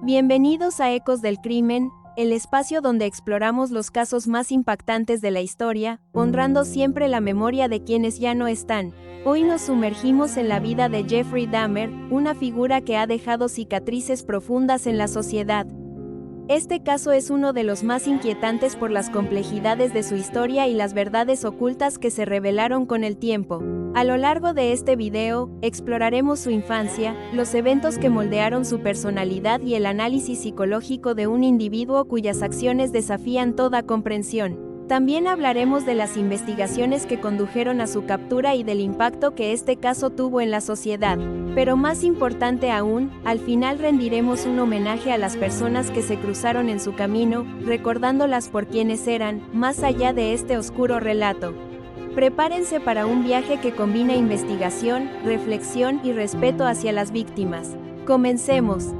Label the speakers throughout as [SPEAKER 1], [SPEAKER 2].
[SPEAKER 1] Bienvenidos a Ecos del Crimen, el espacio donde exploramos los casos más impactantes de la historia, honrando siempre la memoria de quienes ya no están. Hoy nos sumergimos en la vida de Jeffrey Dahmer, una figura que ha dejado cicatrices profundas en la sociedad. Este caso es uno de los más inquietantes por las complejidades de su historia y las verdades ocultas que se revelaron con el tiempo. A lo largo de este video, exploraremos su infancia, los eventos que moldearon su personalidad y el análisis psicológico de un individuo cuyas acciones desafían toda comprensión. También hablaremos de las investigaciones que condujeron a su captura y del impacto que este caso tuvo en la sociedad. Pero más importante aún, al final rendiremos un homenaje a las personas que se cruzaron en su camino, recordándolas por quienes eran, más allá de este oscuro relato. Prepárense para un viaje que combina investigación, reflexión y respeto hacia las víctimas. Comencemos.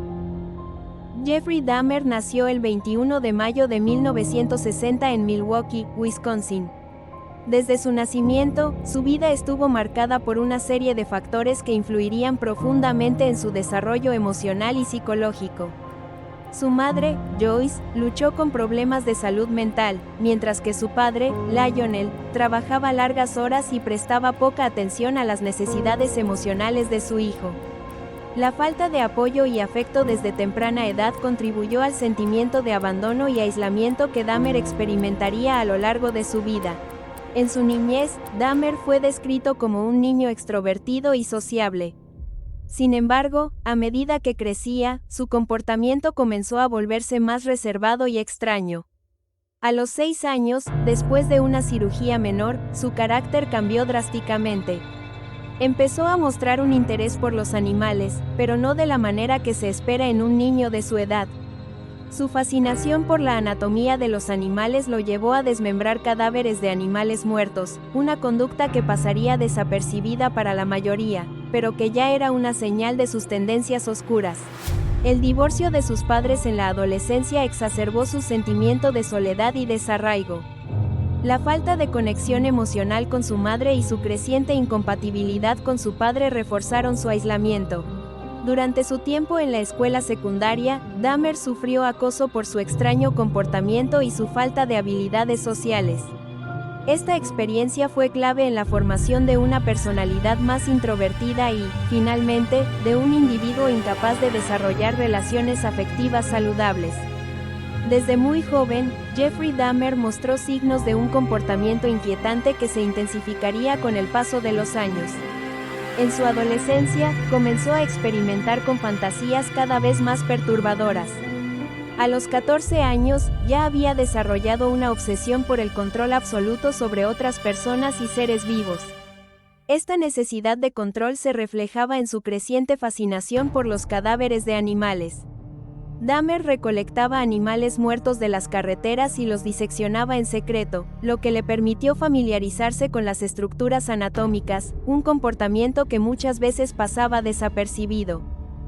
[SPEAKER 1] Jeffrey Dahmer nació el 21 de mayo de 1960 en Milwaukee, Wisconsin. Desde su nacimiento, su vida estuvo marcada por una serie de factores que influirían profundamente en su desarrollo emocional y psicológico. Su madre, Joyce, luchó con problemas de salud mental, mientras que su padre, Lionel, trabajaba largas horas y prestaba poca atención a las necesidades emocionales de su hijo. La falta de apoyo y afecto desde temprana edad contribuyó al sentimiento de abandono y aislamiento que Dahmer experimentaría a lo largo de su vida. En su niñez, Dahmer fue descrito como un niño extrovertido y sociable. Sin embargo, a medida que crecía, su comportamiento comenzó a volverse más reservado y extraño. A los 6 años, después de una cirugía menor, su carácter cambió drásticamente. Empezó a mostrar un interés por los animales, pero no de la manera que se espera en un niño de su edad. Su fascinación por la anatomía de los animales lo llevó a desmembrar cadáveres de animales muertos, una conducta que pasaría desapercibida para la mayoría, pero que ya era una señal de sus tendencias oscuras. El divorcio de sus padres en la adolescencia exacerbó su sentimiento de soledad y desarraigo. La falta de conexión emocional con su madre y su creciente incompatibilidad con su padre reforzaron su aislamiento. Durante su tiempo en la escuela secundaria, Dahmer sufrió acoso por su extraño comportamiento y su falta de habilidades sociales. Esta experiencia fue clave en la formación de una personalidad más introvertida y, finalmente, de un individuo incapaz de desarrollar relaciones afectivas saludables. Desde muy joven, Jeffrey Dahmer mostró signos de un comportamiento inquietante que se intensificaría con el paso de los años. En su adolescencia, comenzó a experimentar con fantasías cada vez más perturbadoras. A los 14 años, ya había desarrollado una obsesión por el control absoluto sobre otras personas y seres vivos. Esta necesidad de control se reflejaba en su creciente fascinación por los cadáveres de animales. Dahmer recolectaba animales muertos de las carreteras y los diseccionaba en secreto, lo que le permitió familiarizarse con las estructuras anatómicas, un comportamiento que muchas veces pasaba desapercibido.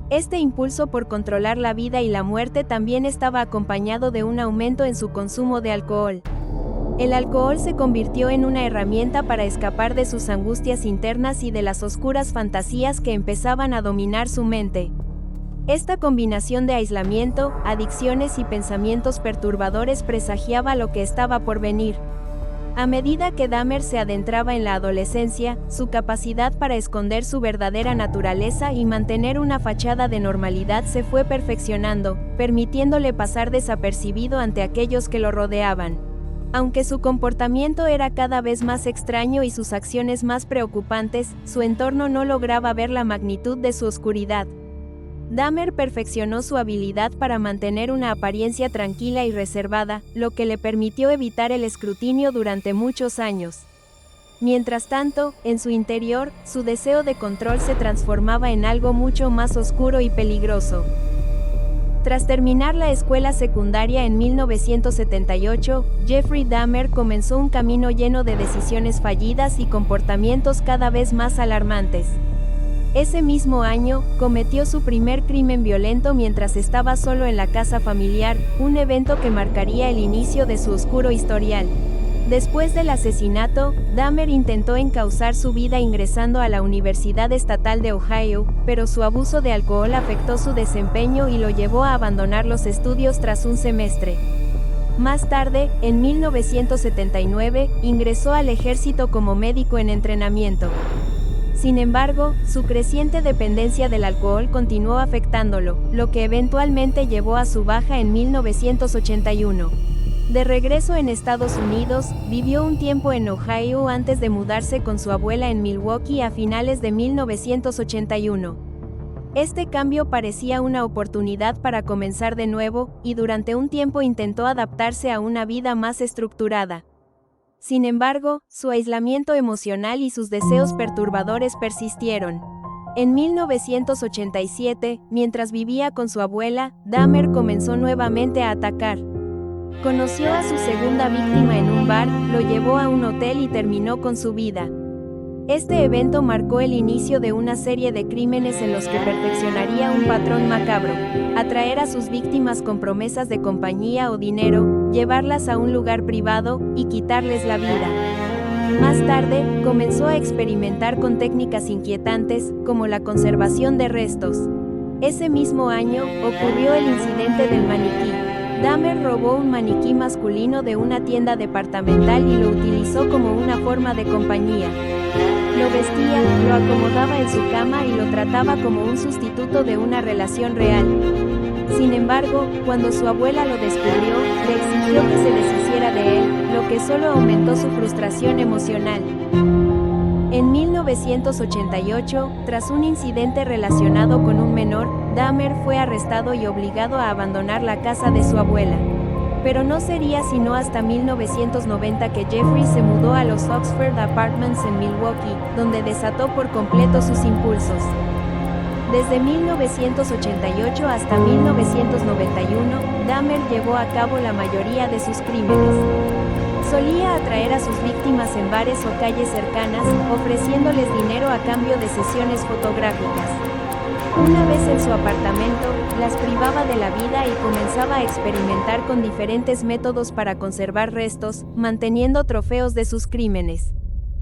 [SPEAKER 1] Este impulso por controlar la vida y la muerte también estaba acompañado de un aumento en su consumo de alcohol. El alcohol se convirtió en una herramienta para escapar de sus angustias internas y de las oscuras fantasías que empezaban a dominar su mente. Esta combinación de aislamiento, adicciones y pensamientos perturbadores presagiaba lo que estaba por venir. A medida que Dahmer se adentraba en la adolescencia, su capacidad para esconder su verdadera naturaleza y mantener una fachada de normalidad se fue perfeccionando, permitiéndole pasar desapercibido ante aquellos que lo rodeaban. Aunque su comportamiento era cada vez más extraño y sus acciones más preocupantes, su entorno no lograba ver la magnitud de su oscuridad. Dahmer perfeccionó su habilidad para mantener una apariencia tranquila y reservada, lo que le permitió evitar el escrutinio durante muchos años. Mientras tanto, en su interior, su deseo de control se transformaba en algo mucho más oscuro y peligroso. Tras terminar la escuela secundaria en 1978, Jeffrey Dahmer comenzó un camino lleno de decisiones fallidas y comportamientos cada vez más alarmantes. Ese mismo año, cometió su primer crimen violento mientras estaba solo en la casa familiar, un evento que marcaría el inicio de su oscuro historial. Después del asesinato, Dahmer intentó encauzar su vida ingresando a la Universidad Estatal de Ohio, pero su abuso de alcohol afectó su desempeño y lo llevó a abandonar los estudios tras un semestre. Más tarde, en 1979, ingresó al ejército como médico en entrenamiento. Sin embargo, su creciente dependencia del alcohol continuó afectándolo, lo que eventualmente llevó a su baja en 1981. De regreso en Estados Unidos, vivió un tiempo en Ohio antes de mudarse con su abuela en Milwaukee a finales de 1981. Este cambio parecía una oportunidad para comenzar de nuevo, y durante un tiempo intentó adaptarse a una vida más estructurada. Sin embargo, su aislamiento emocional y sus deseos perturbadores persistieron. En 1987, mientras vivía con su abuela, Dahmer comenzó nuevamente a atacar. Conoció a su segunda víctima en un bar, lo llevó a un hotel y terminó con su vida. Este evento marcó el inicio de una serie de crímenes en los que perfeccionaría un patrón macabro: atraer a sus víctimas con promesas de compañía o dinero, llevarlas a un lugar privado y quitarles la vida. Más tarde, comenzó a experimentar con técnicas inquietantes, como la conservación de restos. Ese mismo año, ocurrió el incidente del maniquí. Dahmer robó un maniquí masculino de una tienda departamental y lo utilizó como una forma de compañía. Lo vestía, lo acomodaba en su cama y lo trataba como un sustituto de una relación real. Sin embargo, cuando su abuela lo descubrió, le exigió que se deshiciera de él, lo que solo aumentó su frustración emocional. En 1988, tras un incidente relacionado con un menor, Dahmer fue arrestado y obligado a abandonar la casa de su abuela. Pero no sería sino hasta 1990 que Jeffrey se mudó a los Oxford Apartments en Milwaukee, donde desató por completo sus impulsos. Desde 1988 hasta 1991, Dahmer llevó a cabo la mayoría de sus crímenes. Solía atraer a sus víctimas en bares o calles cercanas, ofreciéndoles dinero a cambio de sesiones fotográficas. Una vez en su apartamento, las privaba de la vida y comenzaba a experimentar con diferentes métodos para conservar restos, manteniendo trofeos de sus crímenes.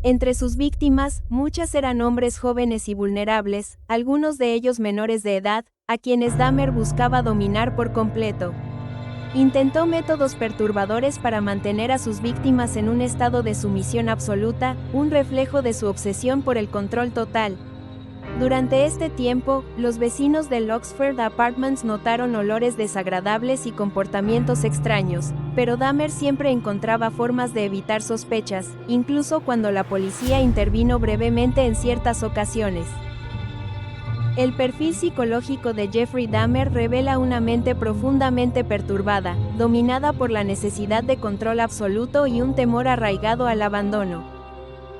[SPEAKER 1] Entre sus víctimas, muchas eran hombres jóvenes y vulnerables, algunos de ellos menores de edad, a quienes Dahmer buscaba dominar por completo. Intentó métodos perturbadores para mantener a sus víctimas en un estado de sumisión absoluta, un reflejo de su obsesión por el control total. Durante este tiempo, los vecinos del Oxford Apartments notaron olores desagradables y comportamientos extraños, pero Dahmer siempre encontraba formas de evitar sospechas, incluso cuando la policía intervino brevemente en ciertas ocasiones. El perfil psicológico de Jeffrey Dahmer revela una mente profundamente perturbada, dominada por la necesidad de control absoluto y un temor arraigado al abandono.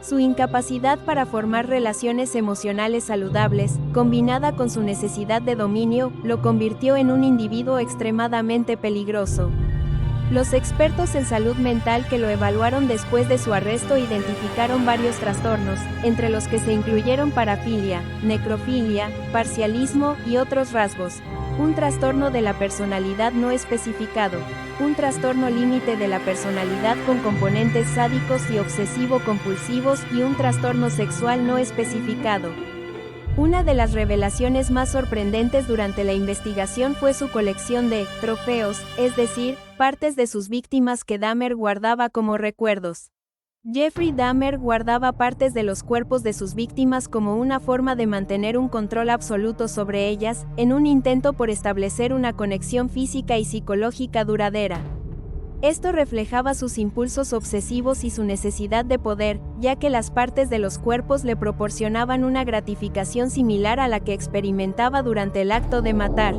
[SPEAKER 1] Su incapacidad para formar relaciones emocionales saludables, combinada con su necesidad de dominio, lo convirtió en un individuo extremadamente peligroso. Los expertos en salud mental que lo evaluaron después de su arresto identificaron varios trastornos, entre los que se incluyeron parafilia, necrofilia, parcialismo y otros rasgos. Un trastorno de la personalidad no especificado, un trastorno límite de la personalidad con componentes sádicos y obsesivo-compulsivos y un trastorno sexual no especificado. Una de las revelaciones más sorprendentes durante la investigación fue su colección de trofeos, es decir, partes de sus víctimas que Dahmer guardaba como recuerdos. Jeffrey Dahmer guardaba partes de los cuerpos de sus víctimas como una forma de mantener un control absoluto sobre ellas, en un intento por establecer una conexión física y psicológica duradera. Esto reflejaba sus impulsos obsesivos y su necesidad de poder, ya que las partes de los cuerpos le proporcionaban una gratificación similar a la que experimentaba durante el acto de matar.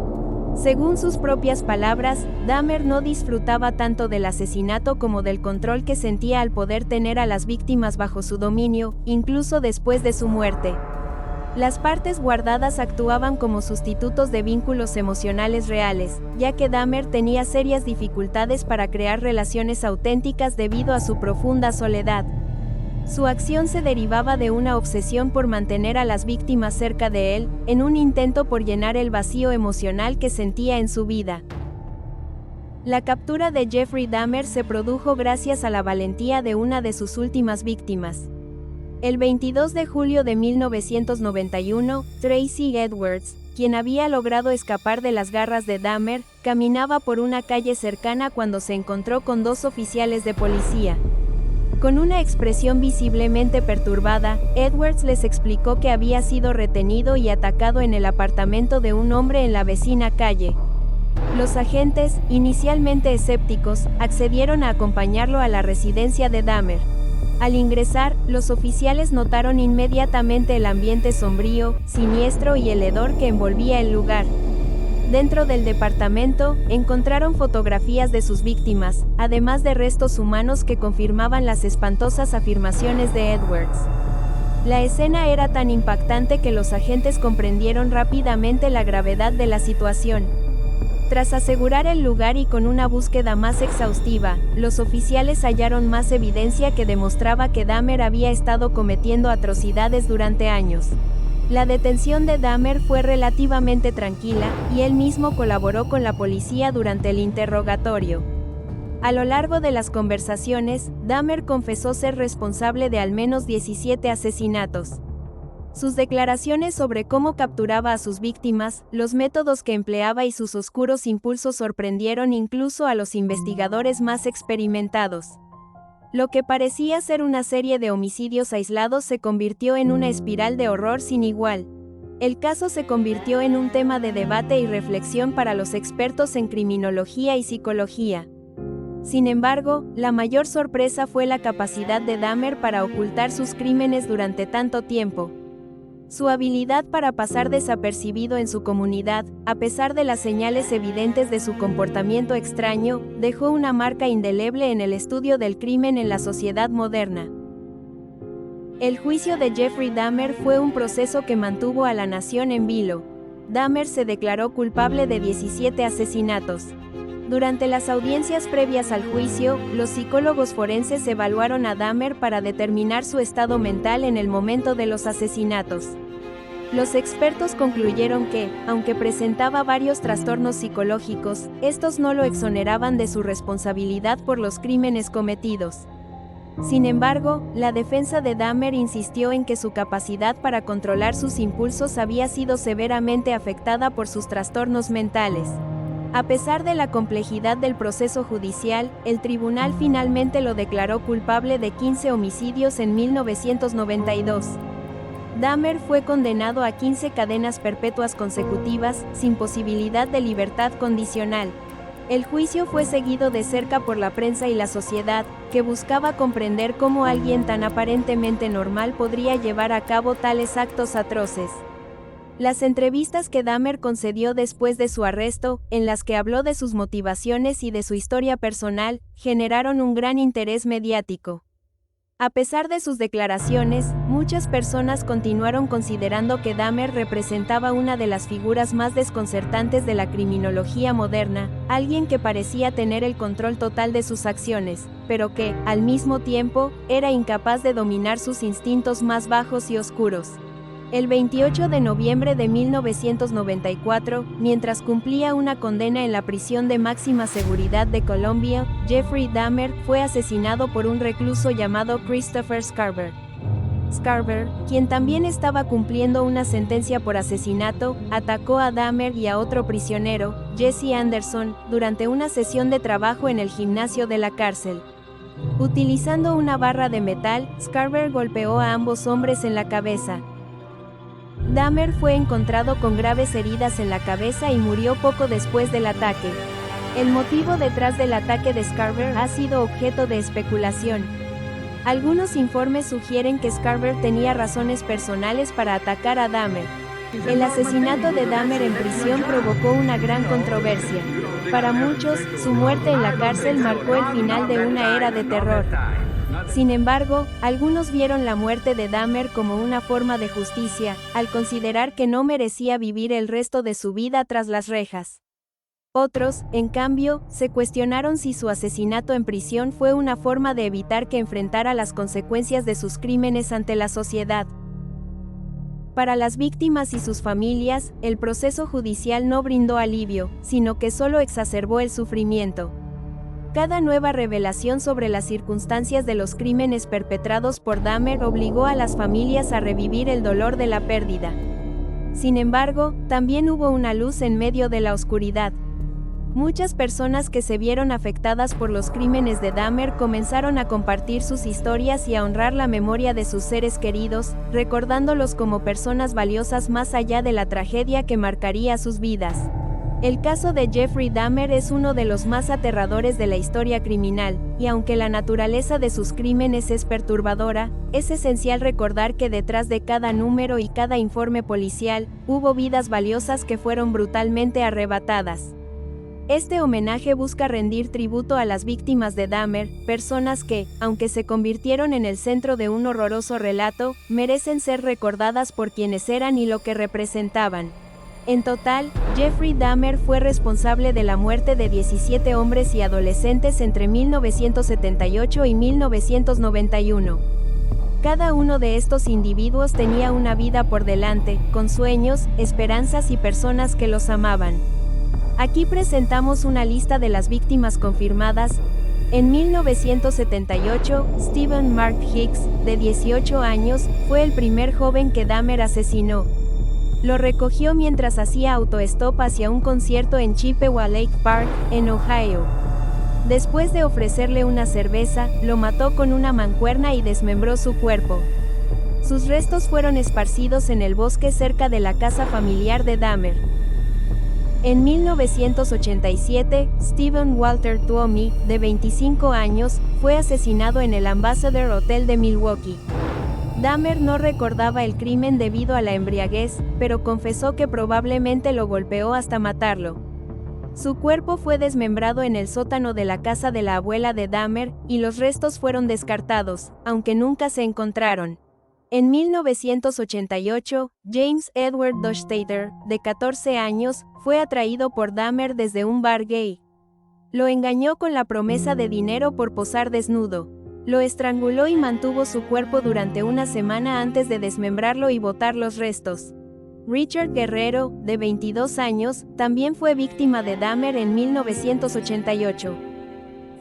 [SPEAKER 1] Según sus propias palabras, Dahmer no disfrutaba tanto del asesinato como del control que sentía al poder tener a las víctimas bajo su dominio, incluso después de su muerte. Las partes guardadas actuaban como sustitutos de vínculos emocionales reales, ya que Dahmer tenía serias dificultades para crear relaciones auténticas debido a su profunda soledad. Su acción se derivaba de una obsesión por mantener a las víctimas cerca de él, en un intento por llenar el vacío emocional que sentía en su vida. La captura de Jeffrey Dahmer se produjo gracias a la valentía de una de sus últimas víctimas. El 22 de julio de 1991, Tracy Edwards, quien había logrado escapar de las garras de Dahmer, caminaba por una calle cercana cuando se encontró con dos oficiales de policía. Con una expresión visiblemente perturbada, Edwards les explicó que había sido retenido y atacado en el apartamento de un hombre en la vecina calle. Los agentes, inicialmente escépticos, accedieron a acompañarlo a la residencia de Dahmer. Al ingresar, los oficiales notaron inmediatamente el ambiente sombrío, siniestro y el hedor que envolvía el lugar. Dentro del departamento, encontraron fotografías de sus víctimas, además de restos humanos que confirmaban las espantosas afirmaciones de Edwards. La escena era tan impactante que los agentes comprendieron rápidamente la gravedad de la situación. Tras asegurar el lugar y con una búsqueda más exhaustiva, los oficiales hallaron más evidencia que demostraba que Dahmer había estado cometiendo atrocidades durante años. La detención de Dahmer fue relativamente tranquila, y él mismo colaboró con la policía durante el interrogatorio. A lo largo de las conversaciones, Dahmer confesó ser responsable de al menos 17 asesinatos. Sus declaraciones sobre cómo capturaba a sus víctimas, los métodos que empleaba y sus oscuros impulsos sorprendieron incluso a los investigadores más experimentados. Lo que parecía ser una serie de homicidios aislados se convirtió en una espiral de horror sin igual. El caso se convirtió en un tema de debate y reflexión para los expertos en criminología y psicología. Sin embargo, la mayor sorpresa fue la capacidad de Dahmer para ocultar sus crímenes durante tanto tiempo. Su habilidad para pasar desapercibido en su comunidad, a pesar de las señales evidentes de su comportamiento extraño, dejó una marca indeleble en el estudio del crimen en la sociedad moderna. El juicio de Jeffrey Dahmer fue un proceso que mantuvo a la nación en vilo. Dahmer se declaró culpable de 17 asesinatos. Durante las audiencias previas al juicio, los psicólogos forenses evaluaron a Dahmer para determinar su estado mental en el momento de los asesinatos. Los expertos concluyeron que, aunque presentaba varios trastornos psicológicos, estos no lo exoneraban de su responsabilidad por los crímenes cometidos. Sin embargo, la defensa de Dahmer insistió en que su capacidad para controlar sus impulsos había sido severamente afectada por sus trastornos mentales. A pesar de la complejidad del proceso judicial, el tribunal finalmente lo declaró culpable de 15 homicidios en 1992. Dahmer fue condenado a 15 cadenas perpetuas consecutivas, sin posibilidad de libertad condicional. El juicio fue seguido de cerca por la prensa y la sociedad, que buscaba comprender cómo alguien tan aparentemente normal podría llevar a cabo tales actos atroces. Las entrevistas que Dahmer concedió después de su arresto, en las que habló de sus motivaciones y de su historia personal, generaron un gran interés mediático. A pesar de sus declaraciones, muchas personas continuaron considerando que Dahmer representaba una de las figuras más desconcertantes de la criminología moderna, alguien que parecía tener el control total de sus acciones, pero que, al mismo tiempo, era incapaz de dominar sus instintos más bajos y oscuros. El 28 de noviembre de 1994, mientras cumplía una condena en la prisión de máxima seguridad de Columbia, Jeffrey Dahmer fue asesinado por un recluso llamado Christopher Scarver. Scarver, quien también estaba cumpliendo una sentencia por asesinato, atacó a Dahmer y a otro prisionero, Jesse Anderson, durante una sesión de trabajo en el gimnasio de la cárcel. Utilizando una barra de metal, Scarver golpeó a ambos hombres en la cabeza. Dahmer fue encontrado con graves heridas en la cabeza y murió poco después del ataque. El motivo detrás del ataque de Scarver ha sido objeto de especulación. Algunos informes sugieren que Scarver tenía razones personales para atacar a Dahmer. El asesinato de Dahmer en prisión provocó una gran controversia. Para muchos, su muerte en la cárcel marcó el final de una era de terror. Sin embargo, algunos vieron la muerte de Dahmer como una forma de justicia, al considerar que no merecía vivir el resto de su vida tras las rejas. Otros, en cambio, se cuestionaron si su asesinato en prisión fue una forma de evitar que enfrentara las consecuencias de sus crímenes ante la sociedad. Para las víctimas y sus familias, el proceso judicial no brindó alivio, sino que solo exacerbó el sufrimiento. Cada nueva revelación sobre las circunstancias de los crímenes perpetrados por Dahmer obligó a las familias a revivir el dolor de la pérdida. Sin embargo, también hubo una luz en medio de la oscuridad. Muchas personas que se vieron afectadas por los crímenes de Dahmer comenzaron a compartir sus historias y a honrar la memoria de sus seres queridos, recordándolos como personas valiosas más allá de la tragedia que marcaría sus vidas. El caso de Jeffrey Dahmer es uno de los más aterradores de la historia criminal, y aunque la naturaleza de sus crímenes es perturbadora, es esencial recordar que detrás de cada número y cada informe policial, hubo vidas valiosas que fueron brutalmente arrebatadas. Este homenaje busca rendir tributo a las víctimas de Dahmer, personas que, aunque se convirtieron en el centro de un horroroso relato, merecen ser recordadas por quienes eran y lo que representaban. En total, Jeffrey Dahmer fue responsable de la muerte de 17 hombres y adolescentes entre 1978 y 1991. Cada uno de estos individuos tenía una vida por delante, con sueños, esperanzas y personas que los amaban. Aquí presentamos una lista de las víctimas confirmadas. En 1978, Stephen Mark Hicks, de 18 años, fue el primer joven que Dahmer asesinó. Lo recogió mientras hacía autoestop hacia un concierto en Chippewa Lake Park, en Ohio. Después de ofrecerle una cerveza, lo mató con una mancuerna y desmembró su cuerpo. Sus restos fueron esparcidos en el bosque cerca de la casa familiar de Dahmer. En 1987, Stephen Walter Tuomi, de 25 años, fue asesinado en el Ambassador Hotel de Milwaukee. Dahmer no recordaba el crimen debido a la embriaguez, pero confesó que probablemente lo golpeó hasta matarlo. Su cuerpo fue desmembrado en el sótano de la casa de la abuela de Dahmer, y los restos fueron descartados, aunque nunca se encontraron. En 1988, James Edward Dostater, de 14 años, fue atraído por Dahmer desde un bar gay. Lo engañó con la promesa de dinero por posar desnudo. Lo estranguló y mantuvo su cuerpo durante una semana antes de desmembrarlo y botar los restos. Richard Guerrero, de 22 años, también fue víctima de Dahmer en 1988.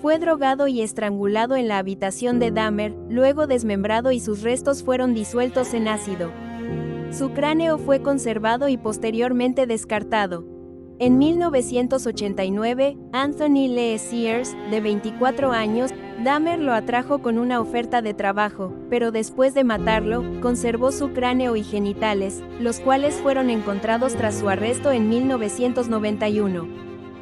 [SPEAKER 1] Fue drogado y estrangulado en la habitación de Dahmer, luego desmembrado y sus restos fueron disueltos en ácido. Su cráneo fue conservado y posteriormente descartado. En 1989, Anthony Lee Sears, de 24 años, Dahmer lo atrajo con una oferta de trabajo, pero después de matarlo, conservó su cráneo y genitales, los cuales fueron encontrados tras su arresto en 1991.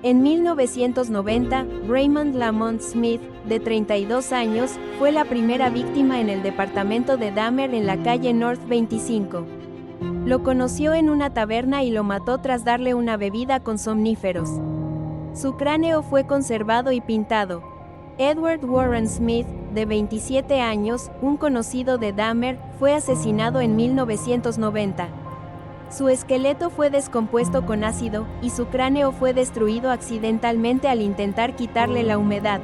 [SPEAKER 1] En 1990, Raymond Lamont Smith, de 32 años, fue la primera víctima en el departamento de Dahmer en la calle North 25. Lo conoció en una taberna y lo mató tras darle una bebida con somníferos. Su cráneo fue conservado y pintado. Edward Warren Smith, de 27 años, un conocido de Dahmer, fue asesinado en 1990. Su esqueleto fue descompuesto con ácido, y su cráneo fue destruido accidentalmente al intentar quitarle la humedad.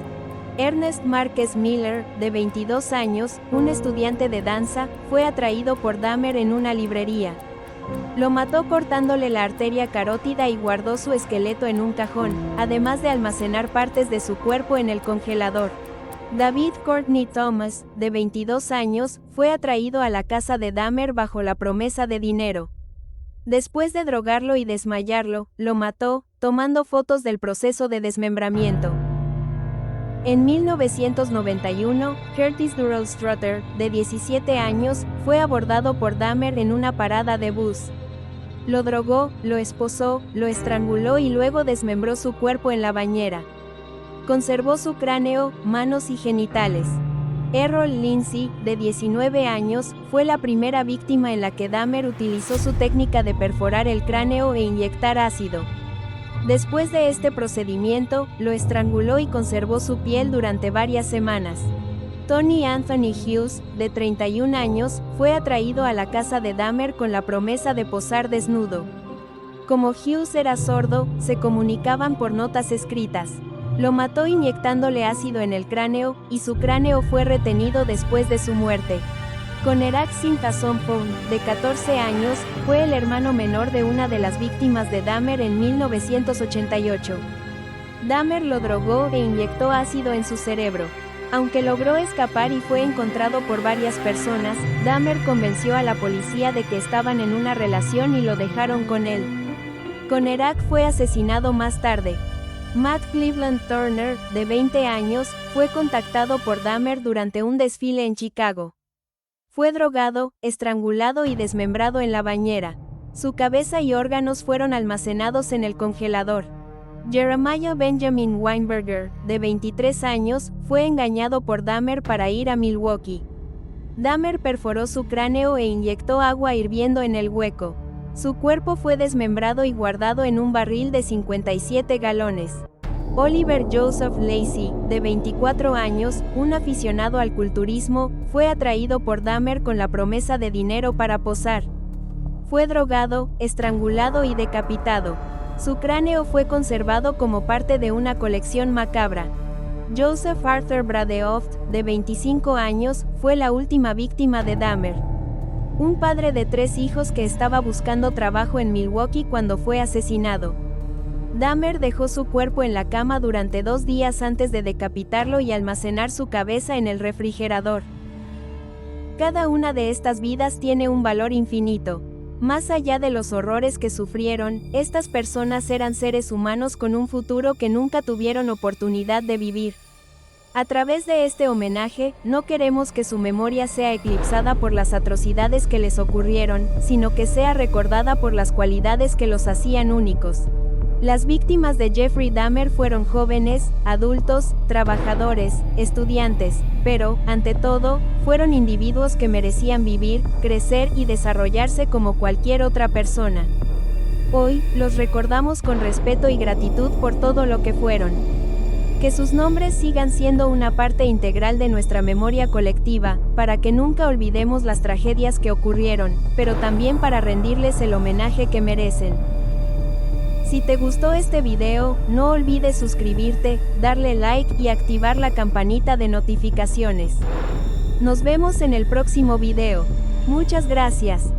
[SPEAKER 1] Ernest Márquez Miller, de 22 años, un estudiante de danza, fue atraído por Dahmer en una librería. Lo mató cortándole la arteria carótida y guardó su esqueleto en un cajón, además de almacenar partes de su cuerpo en el congelador. David Courtney Thomas, de 22 años, fue atraído a la casa de Dahmer bajo la promesa de dinero. Después de drogarlo y desmayarlo, lo mató, tomando fotos del proceso de desmembramiento. En 1991, Curtis Durrell Strutter, de 17 años, fue abordado por Dahmer en una parada de bus. Lo drogó, lo esposó, lo estranguló y luego desmembró su cuerpo en la bañera. Conservó su cráneo, manos y genitales. Errol Lindsey, de 19 años, fue la primera víctima en la que Dahmer utilizó su técnica de perforar el cráneo e inyectar ácido. Después de este procedimiento, lo estranguló y conservó su piel durante varias semanas. Tony Anthony Hughes, de 31 años, fue atraído a la casa de Dahmer con la promesa de posar desnudo. Como Hughes era sordo, se comunicaban por notas escritas. Lo mató inyectándole ácido en el cráneo, y su cráneo fue retenido después de su muerte. Conerak Sinthasomphone, de 14 años, fue el hermano menor de una de las víctimas de Dahmer en 1988. Dahmer lo drogó e inyectó ácido en su cerebro. Aunque logró escapar y fue encontrado por varias personas, Dahmer convenció a la policía de que estaban en una relación y lo dejaron con él. Conerak fue asesinado más tarde. Matt Cleveland Turner, de 20 años, fue contactado por Dahmer durante un desfile en Chicago. Fue drogado, estrangulado y desmembrado en la bañera. Su cabeza y órganos fueron almacenados en el congelador. Jeremiah Benjamin Weinberger, de 23 años, fue engañado por Dahmer para ir a Milwaukee. Dahmer perforó su cráneo e inyectó agua hirviendo en el hueco. Su cuerpo fue desmembrado y guardado en un barril de 57 galones. Oliver Joseph Lacey, de 24 años, un aficionado al culturismo, fue atraído por Dahmer con la promesa de dinero para posar. Fue drogado, estrangulado y decapitado. Su cráneo fue conservado como parte de una colección macabra. Joseph Arthur Bradeoft, de 25 años, fue la última víctima de Dahmer. Un padre de 3 hijos que estaba buscando trabajo en Milwaukee cuando fue asesinado. Dahmer dejó su cuerpo en la cama durante 2 días antes de decapitarlo y almacenar su cabeza en el refrigerador. Cada una de estas vidas tiene un valor infinito. Más allá de los horrores que sufrieron, estas personas eran seres humanos con un futuro que nunca tuvieron oportunidad de vivir. A través de este homenaje, no queremos que su memoria sea eclipsada por las atrocidades que les ocurrieron, sino que sea recordada por las cualidades que los hacían únicos. Las víctimas de Jeffrey Dahmer fueron jóvenes, adultos, trabajadores, estudiantes, pero, ante todo, fueron individuos que merecían vivir, crecer y desarrollarse como cualquier otra persona. Hoy, los recordamos con respeto y gratitud por todo lo que fueron. Que sus nombres sigan siendo una parte integral de nuestra memoria colectiva, para que nunca olvidemos las tragedias que ocurrieron, pero también para rendirles el homenaje que merecen. Si te gustó este video, no olvides suscribirte, darle like y activar la campanita de notificaciones. Nos vemos en el próximo video. Muchas gracias.